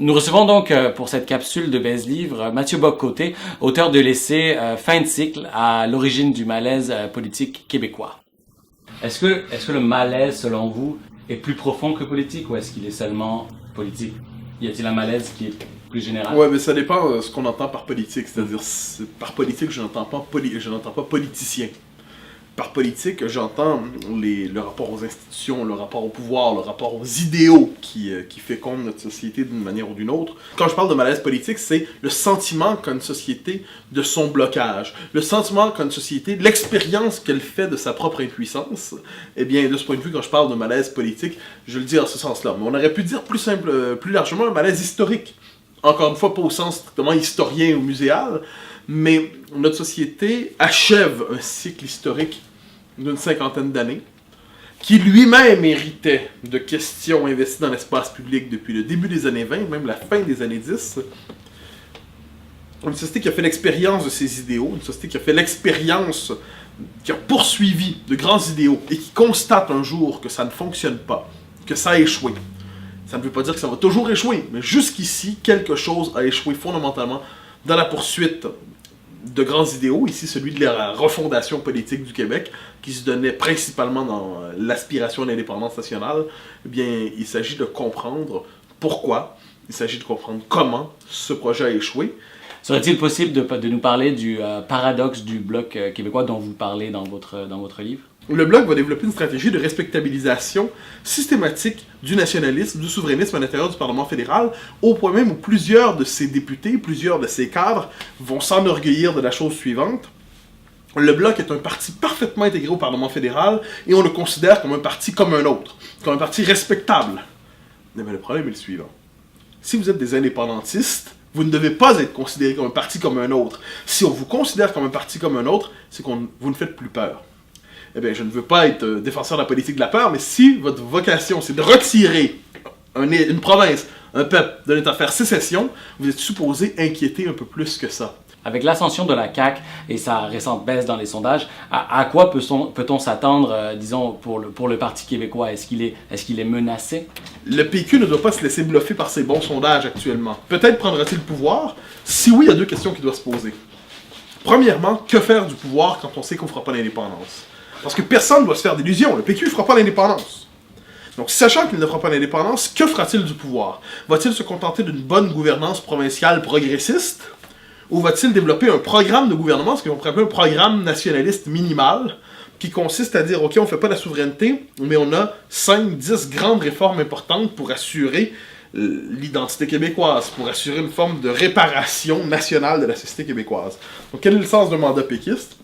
Nous recevons donc pour cette capsule de Baise Livre Mathieu Bock-Côté, auteur de l'essai Fin de cycle à l'origine du malaise politique québécois. Est-ce que le malaise, selon vous, est plus profond que politique ou est-ce qu'il est seulement politique? Y a-t-il un malaise qui est plus général? Ouais, mais ça dépend de ce qu'on entend par politique. C'est-à-dire, par politique, je n'entends pas politicien. Par politique, j'entends le rapport aux institutions, le rapport au pouvoir, le rapport aux idéaux qui fécondent notre société d'une manière ou d'une autre. Quand je parle de malaise politique, c'est le sentiment qu'a une société de son blocage, le sentiment qu'a une société, l'expérience qu'elle fait de sa propre impuissance. Eh bien, de ce point de vue, quand je parle de malaise politique, je le dis en ce sens-là. Mais on aurait pu dire plus largement un malaise historique. Encore une fois, pas au sens strictement historien ou muséal, mais notre société achève un cycle historique d'une 50aine d'années, qui lui-même héritait de questions investies dans l'espace public depuis le début des années 20, même la fin des années 10. Une société qui a fait l'expérience de ses idéaux, une société qui a fait l'expérience, qui a poursuivi de grands idéaux, et qui constate un jour que ça ne fonctionne pas, que ça a échoué. Ça ne veut pas dire que ça va toujours échouer, mais jusqu'ici, quelque chose a échoué fondamentalement dans la poursuite de grands idéaux, ici celui de la refondation politique du Québec, qui se donnait principalement dans l'aspiration à l'indépendance nationale. Eh bien, il s'agit de comprendre pourquoi, il s'agit de comprendre comment ce projet a échoué. Serait-il possible de nous parler du paradoxe du Bloc québécois dont vous parlez dans votre livre? Le Bloc va développer une stratégie de respectabilisation systématique du nationalisme, du souverainisme à l'intérieur du Parlement fédéral, au point même où plusieurs de ses députés, plusieurs de ses cadres vont s'enorgueillir de la chose suivante. Le Bloc est un parti parfaitement intégré au Parlement fédéral et on le considère comme un parti comme un autre, comme un parti respectable. Mais le problème est le suivant. Si vous êtes des indépendantistes, vous ne devez pas être considéré comme un parti comme un autre. Si on vous considère comme un parti comme un autre, c'est que vous ne faites plus peur. Eh bien, je ne veux pas être défenseur de la politique de la peur, mais si votre vocation, c'est de retirer une province, un peuple de l'État, faire sécession, vous êtes supposé inquiéter un peu plus que ça. Avec l'ascension de la CAQ et sa récente baisse dans les sondages, à quoi peut-on s'attendre, disons, pour le Parti québécois? Est-ce qu'il est menacé? Le PQ ne doit pas se laisser bluffer par ses bons sondages actuellement. Peut-être prendra-t-il le pouvoir? Si oui, il y a deux questions qui doivent se poser. Premièrement, que faire du pouvoir quand on sait qu'on ne fera pas l'indépendance? Parce que personne ne doit se faire d'illusions. Le PQ ne fera pas l'indépendance. Donc, sachant qu'il ne fera pas l'indépendance, que fera-t-il du pouvoir? Va-t-il se contenter d'une bonne gouvernance provinciale progressiste? Ou va-t-il développer un programme de gouvernement, ce qu'on pourrait appeler un programme nationaliste minimal, qui consiste à dire, OK, on ne fait pas la souveraineté, mais on a 5-10 grandes réformes importantes pour assurer l'identité québécoise, pour assurer une forme de réparation nationale de la société québécoise. Donc, quel est le sens d'un mandat péquiste?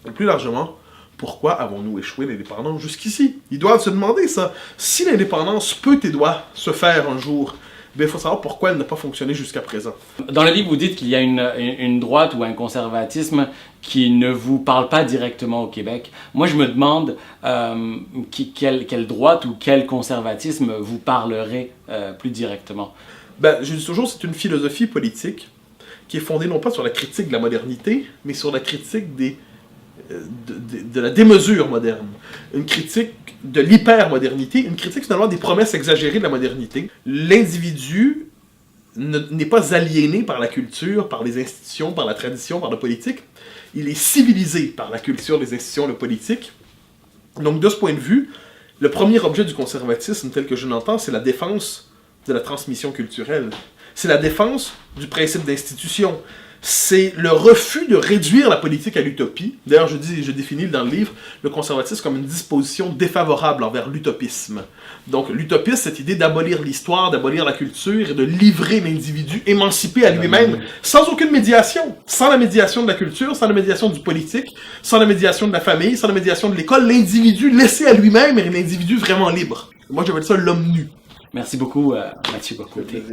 Et plus largement, pourquoi avons-nous échoué l'indépendance jusqu'ici? Ils doivent se demander ça. Si l'indépendance peut et doit se faire un jour, il faut savoir pourquoi elle n'a pas fonctionné jusqu'à présent. Dans le livre, vous dites qu'il y a une droite ou un conservatisme qui ne vous parle pas directement au Québec. Moi, je me demande quelle droite ou quel conservatisme vous parlerait plus directement. Je dis toujours, c'est une philosophie politique qui est fondée non pas sur la critique de la modernité, mais sur la critique de la démesure moderne, une critique de l'hypermodernité, une critique finalement des promesses exagérées de la modernité. L'individu n'est pas aliéné par la culture, par les institutions, par la tradition, par la politique. Il est civilisé par la culture, les institutions, la politique. Donc de ce point de vue, le premier objet du conservatisme tel que je l'entends, c'est la défense de la transmission culturelle. C'est la défense du principe d'institution. C'est le refus de réduire la politique à l'utopie. D'ailleurs, je définis dans le livre le conservatisme comme une disposition défavorable envers l'utopisme. Donc, l'utopisme, cette idée d'abolir l'histoire, d'abolir la culture et de livrer l'individu émancipé à lui-même sans aucune médiation. Sans la médiation de la culture, sans la médiation du politique, sans la médiation de la famille, sans la médiation de l'école, l'individu laissé à lui-même est l'individu vraiment libre. Moi, j'appelle ça l'homme nu. Merci beaucoup, Mathieu Bock-Côté.